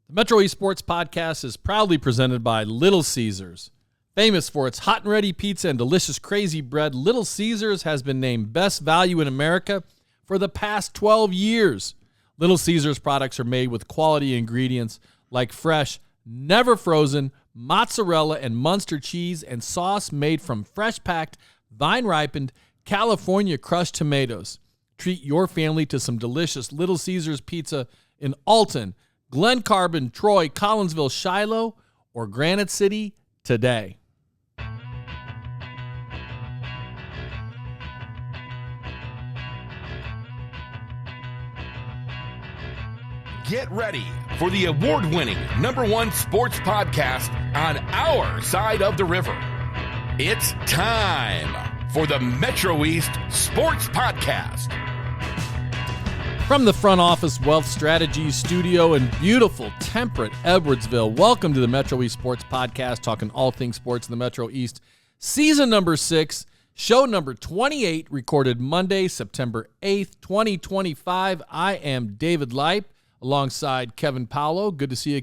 The Metro East Sports Podcast is proudly presented by Little Caesars. Famous for its hot and ready pizza and delicious crazy bread, Little Caesars has been named Best Value in America for the past 12 years. Little Caesars products are made with quality ingredients like fresh, never frozen, mozzarella and Munster cheese and sauce made from fresh-packed, vine-ripened, California crushed tomatoes. Treat your family to some delicious Little Caesars pizza in Alton, Glen Carbon, Troy, Collinsville, Shiloh, or Granite City today. Get ready for the award-winning #1 sports podcast on our side of the river. It's time for the Metro East Sports Podcast. From the front office Wealth Strategies studio in beautiful, temperate Edwardsville, welcome to the Metro East Sports Podcast, talking all things sports in the Metro East. Season number 6, show number 28, recorded Monday, September 8th, 2025. I am David Leip, alongside Kevin Paulo. Good to see you,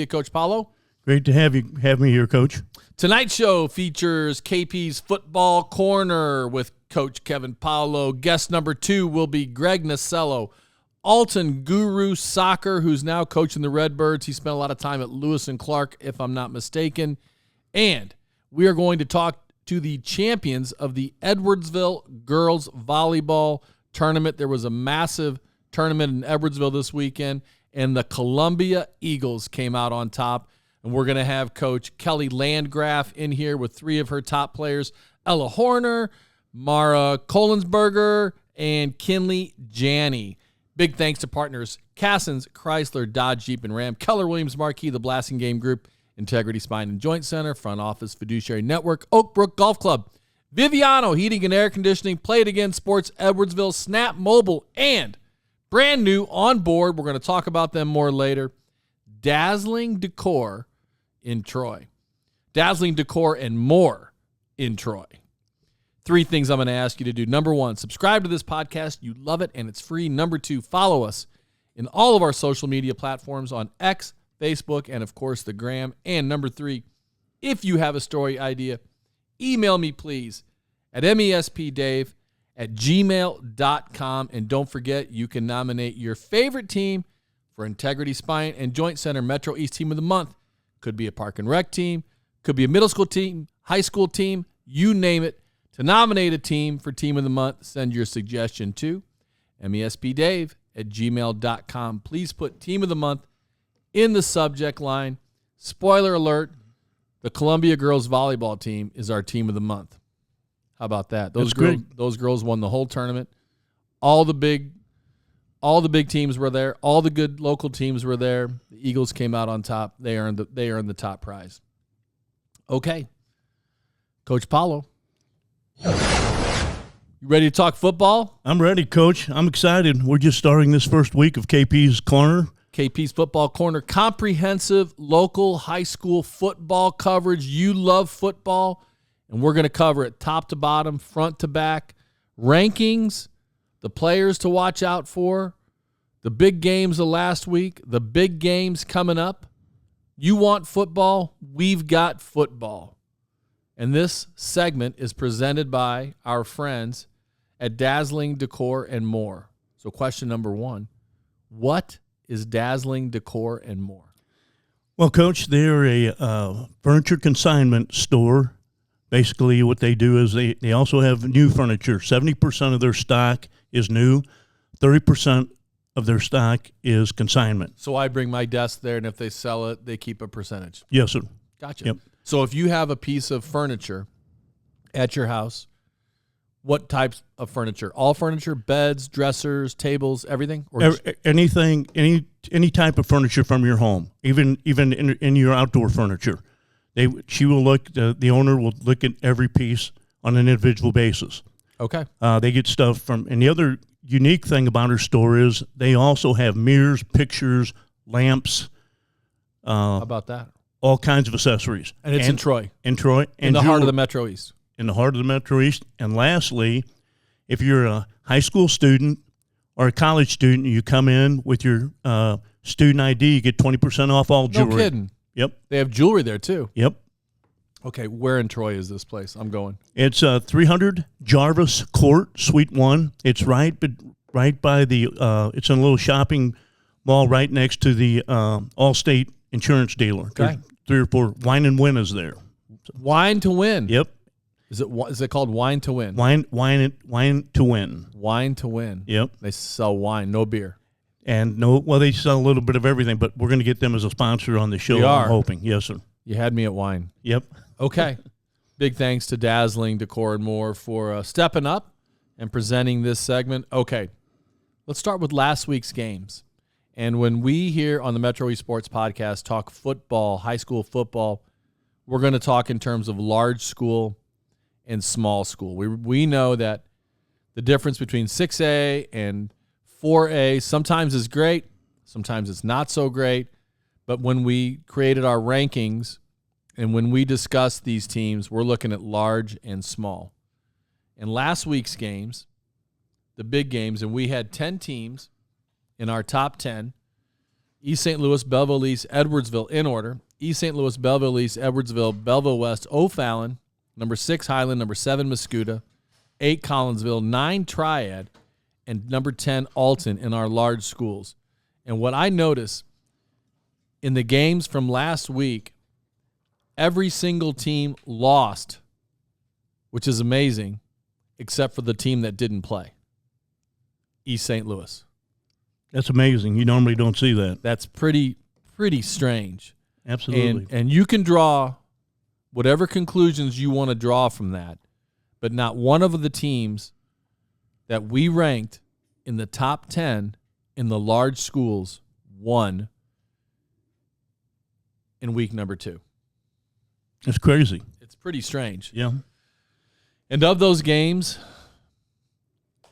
Coach Paulo. Great to have me here, Coach. Tonight's show features KP's Football Corner with Coach Kevin Paulo. Guest number 2 will be Greg Nasello, Alton Guru Soccer, who's now coaching the Redbirds. He spent a lot of time at Lewis and Clark, if I'm not mistaken. And we are going to talk to the champions of the Edwardsville Girls Volleyball Tournament. There was a massive tournament in Edwardsville this weekend, and the Columbia Eagles came out on top. And we're going to have Coach Kelly Landgraf in here with 3 of her top players, Ella Horner, Mara Kolensberger, and Kinley Janney. Big thanks to partners Cassens, Chrysler, Dodge, Jeep, and Ram, Keller Williams Marquee, the Blasting Game Group, Integrity Spine and Joint Center, Front Office Fiduciary Network, Oak Brook Golf Club, Viviano Heating and Air Conditioning, Play It Again Sports Edwardsville, Snap Mobile, and brand new on board, we're going to talk about them more later, Dazzling Decor in Troy. Dazzling Decor and more in Troy. 3 things I'm going to ask you to do. Number 1, subscribe to this podcast. You love it, and it's free. Number 2, follow us in all of our social media platforms on X, Facebook, and, of course, the Gram. And number 3, if you have a story idea, email me, please, at mespdave@gmail.com. And don't forget, you can nominate your favorite team for Integrity Spine and Joint Center Metro East Team of the Month. Could be a park and rec team, could be a middle school team, high school team, you name it. To nominate a team for Team of the Month, send your suggestion to mespdave@gmail.com. Please put Team of the Month in the subject line. Spoiler alert, the Columbia Girls Volleyball team is our Team of the Month. How about that? Those girls won the whole tournament. All the big teams were there. All the good local teams were there. The Eagles came out on top. They earned the top prize. Okay. Coach Paulo. You ready to talk football? I'm ready, Coach. I'm excited. We're just starting this first week of KP's Corner. KP's Football Corner. Comprehensive local high school football coverage. You love football, and we're going to cover it top to bottom, front to back. Rankings, the players to watch out for, the big games of last week, the big games coming up. You want football? We've got football. And this segment is presented by our friends at Dazzling Decor and More. So question number 1, what is Dazzling Decor and More? Well, Coach, they're a furniture consignment store. Basically, what they do is they also have new furniture. 70% of their stock is new. 30% of their stock is consignment. So I bring my desk there, and if they sell it, they keep a percentage. Yes, sir. Gotcha. Yep. So if you have a piece of furniture at your house, what types of furniture? All furniture, beds, dressers, tables, everything? Or anything, any type of furniture from your home, even in your outdoor furniture. The owner will look at every piece on an individual basis. Okay. They get stuff from, and the other unique thing about her store is they also have mirrors, pictures, lamps. How about that? All kinds of accessories. And it's in Troy. In Troy. In the heart of the Metro East. In the heart of the Metro East. And lastly, if you're a high school student or a college student, you come in with your student ID, you get 20% off all jewelry. No kidding. Yep. They have jewelry there too. Yep. Okay, where in Troy is this place? I'm going. It's 300 Jarvis Court, Suite 1. It's right by the it's in a little shopping mall right next to the Allstate insurance dealer. Okay. There's 3 or 4. Wine and Win is there. Wine to Win. Yep. Is it called Wine to Win? Wine to Win. Wine to Win. Yep. They sell wine, no beer. And they sell a little bit of everything, but we're going to get them as a sponsor on the show. We are. I'm hoping. Yes, sir. You had me at wine. Yep. Okay. Big thanks to Dazzling Decor and More for stepping up and presenting this segment. Okay. Let's start with last week's games. And when we here on the Metro Esports Podcast talk football, high school football, we're going to talk in terms of large school and small school. We know that the difference between 6A and 4A sometimes is great, sometimes it's not so great. But when we created our rankings and when we discuss these teams, we're looking at large and small. And last week's games, the big games, and we had 10 teams in our top 10. East St. Louis, Belleville East, Edwardsville in order. East St. Louis, Belleville East, Edwardsville, Belleville West, O'Fallon, number 6 Highland, number 7 Mascoutah, 8 Collinsville, 9 Triad, and number 10 Alton in our large schools. And what I notice in the games from last week, every single team lost, which is amazing, except for the team that didn't play, East St. Louis. That's amazing. You normally don't see that. That's pretty strange. Absolutely. And you can draw whatever conclusions you want to draw from that, but not one of the teams that we ranked in the top 10 in the large schools won in week number 2. It's crazy. It's pretty strange. Yeah. And of those games,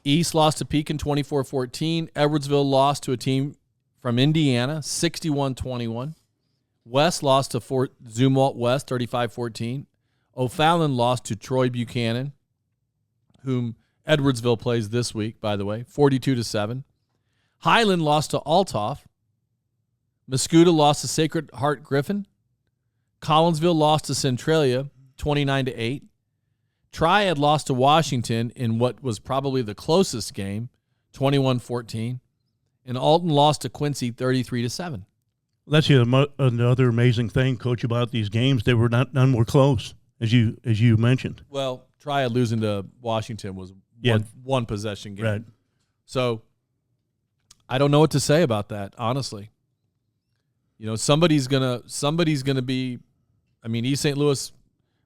East lost to Pekin 24-14. Edwardsville lost to a team from Indiana 61-21. West lost to Fort Zumwalt West 35-14. O'Fallon lost to Troy Buchanan, whom Edwardsville plays this week, by the way, 42-7. Highland lost to Althoff. Mascoutah lost to Sacred Heart Griffin. Collinsville lost to Centralia 29-8. Triad lost to Washington in what was probably the closest game, 21-14. And Alton lost to Quincy 33-7. That's another amazing thing, Coach, about these games. They were none were close, as you mentioned. Well, Triad losing to Washington was one possession game. Right. So I don't know what to say about that, honestly. You know, somebody's gonna be. I mean, East St. Louis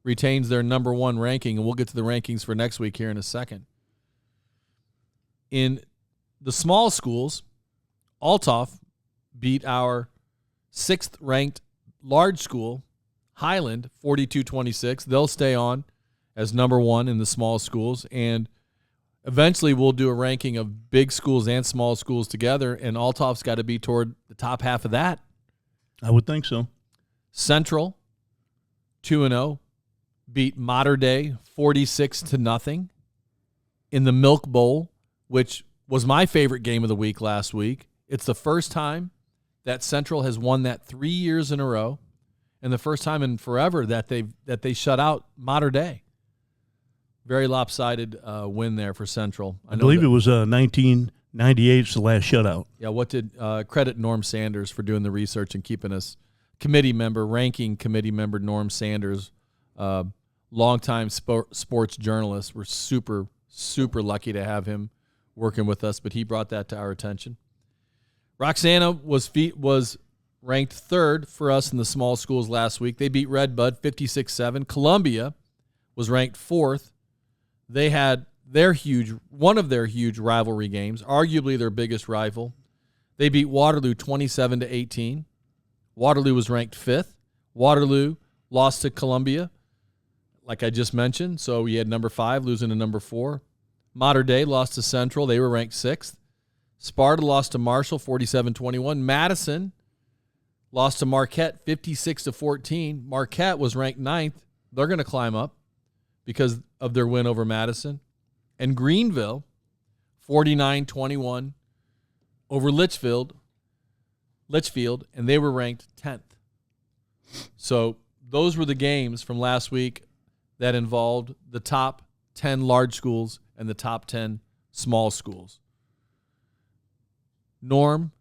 retains their number 1 ranking, and we'll get to the rankings for next week here in a second. In the small schools, Althoff beat our 6th-ranked large school, Highland, 42-26. They'll stay on as number 1 in the small schools, and eventually we'll do a ranking of big schools and small schools together, and Althoff's got to be toward the top half of that. I would think so. Central, 2-0, beat Mater Dei 46-0 in the Milk Bowl, which was my favorite game of the week last week. It's the first time that Central has won that 3 years in a row, and the first time in forever that they shut out Mater Dei. Very lopsided win there for Central. I believe it was 1998's the last shutout. Yeah, what did credit Norm Sanders for doing the research and keeping us ranking committee member Norm Sanders, longtime sports journalist. We're super, super lucky to have him working with us, but he brought that to our attention. Roxana was ranked 3rd for us in the small schools last week. They beat Redbud 56-7. Columbia was ranked 4th. They had one of their huge rivalry games, arguably their biggest rival. They beat Waterloo 27-18. Waterloo was ranked 5th. Waterloo lost to Columbia, like I just mentioned. So we had number 5 losing to number 4. Mater Dei lost to Central. They were ranked 6th. Sparta lost to Marshall 47-21. Madison lost to Marquette 56-14. Marquette was ranked 9th. They're going to climb up because of their win over Madison. And Greenville 49-21 over Litchfield. Litchfield, and they were ranked 10th. So those were the games from last week that involved the top 10 large schools and the top 10 small schools. Norm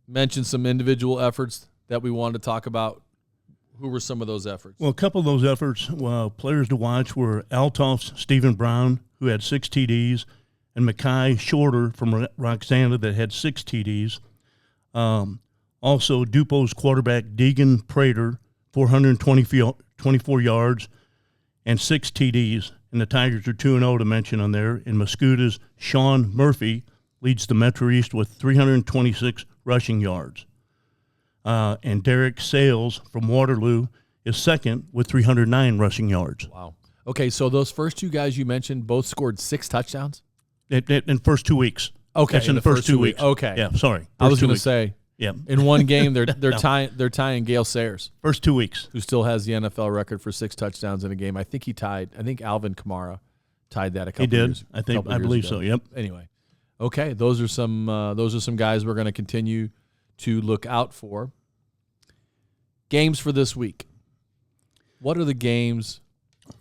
mentioned some individual efforts that we wanted to talk about. Who were some of those efforts? Well, a couple of those efforts, players to watch were Altoff's Stephen Brown, who had 6 TDs, and Mackay Shorter from Roxana that had 6 TDs. Also, Dupo's quarterback Deegan Prater, 424 yards and 6 TDs. And the Tigers are 2-0 to mention on there. And Mascouta's Sean Murphy leads the Metro East with 326 rushing yards. And Derek Sales from Waterloo is second with 309 rushing yards. Wow. Okay, so those first 2 guys you mentioned both scored 6 touchdowns? In the first 2 weeks. Okay, that's in the first 2 weeks. Okay. Yeah, sorry. I was going to say, yeah. In one game, they're tying Gale Sayers. First 2 weeks. Who still has the NFL record for 6 touchdowns in a game. I think Alvin Kamara tied that a couple years ago. He did. I believe so, yep. Anyway. Okay, those are some guys we're going to continue to look out for. Games for this week. What are the games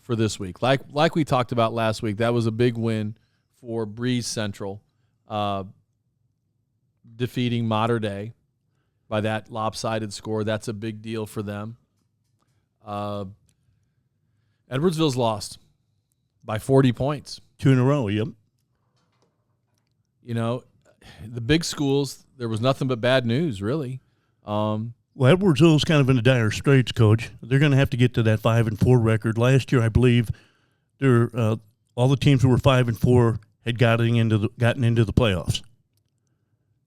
for this week? Like we talked about last week, that was a big win for Breeze Central, defeating Mater Dei by that lopsided score. That's a big deal for them. Edwardsville's lost by 40 points. 2 in a row, yep. You know, the big schools, there was nothing but bad news, really. Well, Edwardsville's kind of in a dire straits, Coach. They're going to have to get to that 5-4 record. Last year, I believe, all the teams who were 5-4 had gotten into the playoffs.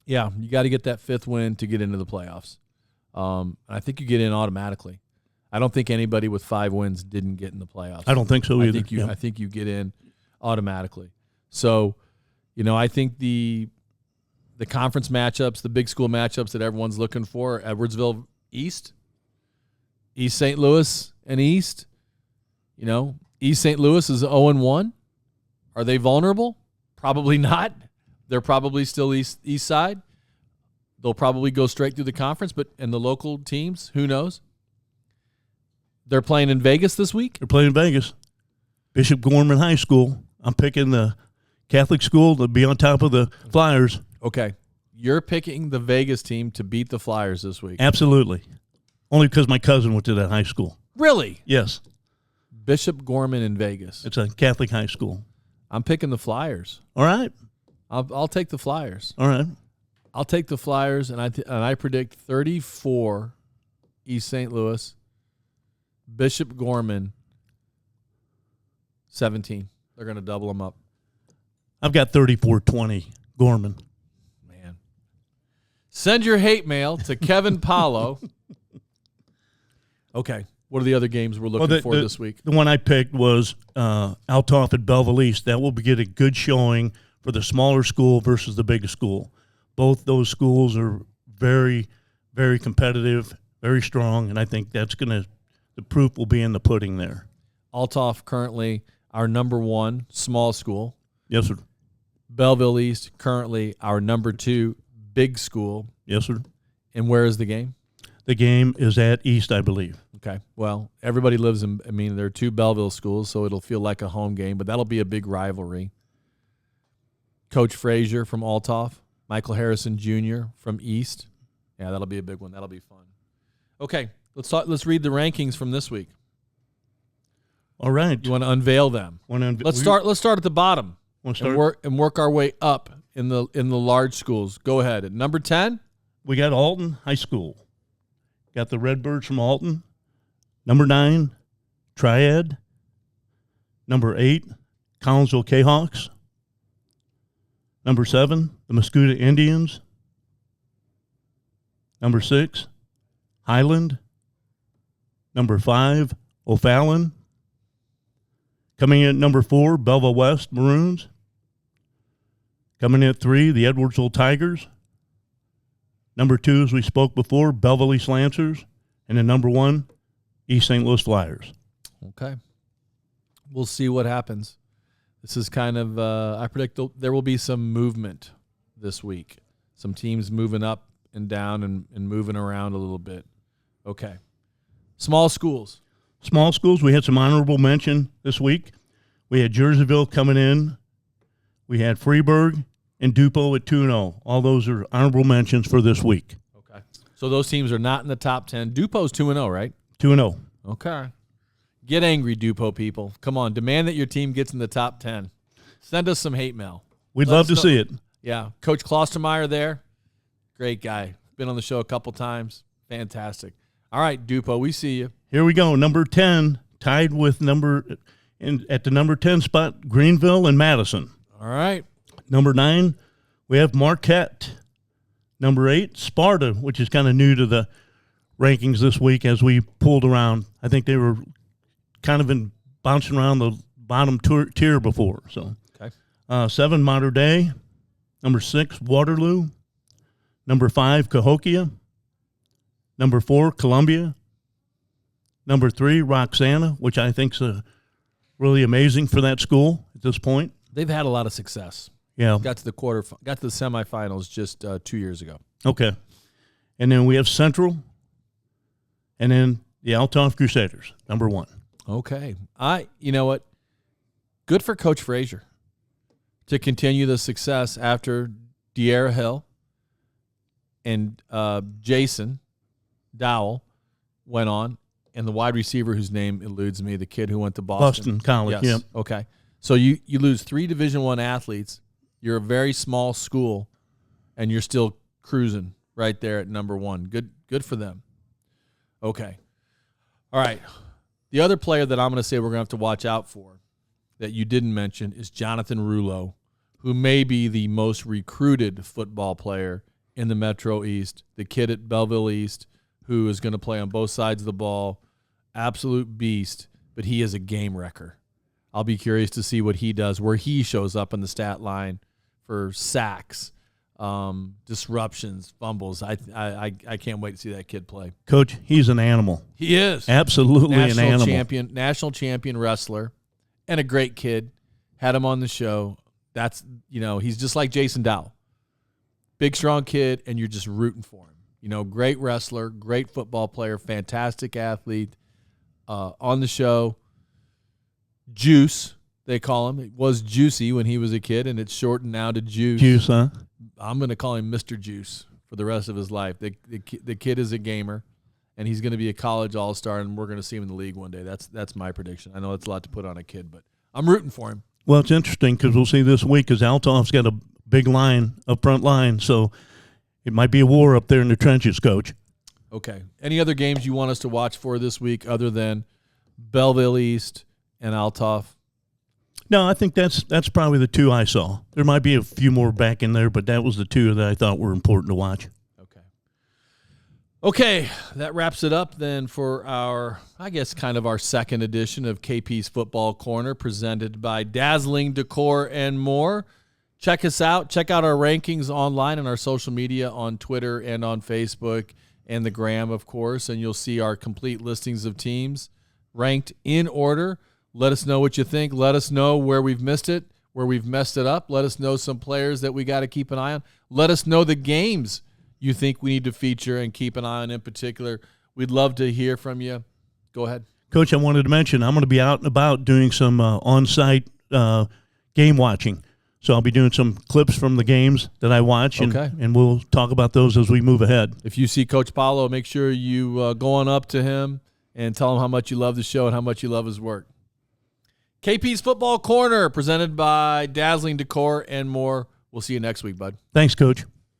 Yeah, you got to get that 5th win to get into the playoffs. I think you get in automatically. I don't think anybody with 5 wins didn't get in the playoffs. I don't think so either. I think you get in automatically. So, you know, I think the conference matchups, the big school matchups that everyone's looking for, Edwardsville East St. Louis and East. You know, East St. Louis is 0-1. Are they vulnerable? Probably not. They're probably still east side. They'll probably go straight through the conference, and the local teams, who knows? They're playing in Vegas this week? They're playing in Vegas. Bishop Gorman High School. I'm picking the Catholic school to be on top of the Flyers. Okay. You're picking the Vegas team to beat the Flyers this week. Absolutely. Only because my cousin went to that high school. Really? Yes. Bishop Gorman in Vegas. It's a Catholic high school. I'm picking the Flyers. All right. I'll take the Flyers. All right. I'll take the Flyers, and I predict 34 East St. Louis, Bishop Gorman 17. They're going to double them up. I've got 34-20 Gorman. Man. Send your hate mail to Kevin Paulo. Okay. What are the other games we're looking for this week? The one I picked was Altoff at Belleville East. That will get a good showing for the smaller school versus the big school. Both those schools are very, very competitive, very strong, and I think the proof will be in the pudding there. Altoff currently our number 1 small school. Yes, sir. Belleville East currently our number 2 big school. Yes, sir. And where is the game? The game is at East, I believe. Okay. Well, everybody lives in, there are 2 Belleville schools, so it'll feel like a home game, but that'll be a big rivalry. Coach Frazier from Altoff, Michael Harrison Jr. from East. Yeah, that'll be a big one. That'll be fun. Okay, let's read the rankings from this week. All right. You want to unveil them? Let's start at the bottom and work our way up in the large schools. Go ahead. At number 10, we got Alton High School. Got the Redbirds from Alton. Number 9, Triad. Number 8, Collinsville K-Hawks. Number 7, the Mascoota Indians. Number 6, Highland. Number 5, O'Fallon. Coming in at number 4, Belleville West Maroons. Coming in at 3, the Edwardsville Tigers. Number 2, as we spoke before, Belleville East Lancers. And then number 1, East St. Louis Flyers. Okay. We'll see what happens. This is kind of, I predict there will be some movement this week. Some teams moving up and down and moving around a little bit. Okay. Small schools. Small schools, we had some honorable mention this week. We had Jerseyville coming in. We had Freeburg and Dupo at 2-0. All those are honorable mentions for this week. Okay. So those teams are not in the top 10. Dupo's 2-0, right? 2-0. Okay. Get angry, Dupo people. Come on. Demand that your team gets in the top 10. Send us some hate mail. We'd love to see it. Yeah. Coach Klostermeyer there. Great guy. Been on the show a couple times. Fantastic. All right, Dupo, we see you. Here we go. Number 10, tied with at the number 10 spot, Greenville and Madison. All right. Number 9, we have Marquette. Number 8, Sparta, which is kind of new to the rankings this week as we pulled around. I think they were kind of bouncing around the bottom tier before. So, okay. 7, Mater Dei. Number 6, Waterloo. Number 5, Cahokia. Number 4, Columbia. Number 3, Roxana, which I think is really amazing for that school at this point. They've had a lot of success. Yeah. Got to the semifinals just 2 years ago. Okay. And then we have Central. And then the Althoff Crusaders, number 1. Okay. You know what? Good for Coach Frazier to continue the success after De'Ara Hill and Jason Dowell went on, and the wide receiver whose name eludes me, the kid who went to Boston College. Yes. Yep. Okay. So you lose 3 Division I athletes. You're a very small school, and you're still cruising right there at number 1. Good for them. Okay. All right. The other player that I'm going to say we're going to have to watch out for that you didn't mention is Jonathan Rouleau, who may be the most recruited football player in the Metro East, the kid at Belleville East who is going to play on both sides of the ball, absolute beast, but he is a game wrecker. I'll be curious to see what he does, where he shows up in the stat line for sacks, disruptions, fumbles. I can't wait to see that kid play. Coach, he's an animal. He is. Absolutely an animal. National champion wrestler and a great kid. Had him on the show. That's, he's just like Jason Dowell. Big, strong kid, and you're just rooting for him. Great wrestler, great football player, fantastic athlete. On the show, Juice, they call him. It was Juicy when he was a kid, and it's shortened now to Juice. Juice, huh? I'm going to call him Mr. Juice for the rest of his life. The kid is a gamer, and he's going to be a college all-star, and we're going to see him in the league one day. That's my prediction. I know it's a lot to put on a kid, but I'm rooting for him. Well, it's interesting because we'll see this week because Althoff's got a big line, up front line, so it might be a war up there in the trenches, Coach. Okay. Any other games you want us to watch for this week other than Belleville East and Althoff? No, I think that's probably the 2 I saw. There might be a few more back in there, but that was the 2 that I thought were important to watch. Okay, that wraps it up then for our second edition of KP's Football Corner, presented by Dazzling Decor and More. Check us out. Check out our rankings online and our social media on Twitter and on Facebook and the Gram, of course, and you'll see our complete listings of teams ranked in order. Let us know what you think. Let us know where we've missed it, where we've messed it up. Let us know some players that we got to keep an eye on. Let us know the games you think we need to feature and keep an eye on in particular. We'd love to hear from you. Go ahead. Coach, I wanted to mention I'm going to be out and about doing some on-site game watching. So I'll be doing some clips from the games that I watch, and we'll talk about those as we move ahead. If you see Coach Paulo, make sure you go on up to him and tell him how much you love the show and how much you love his work. KP's Football Corner, presented by Dazzling Decor and More. We'll see you next week, bud. Thanks, Coach.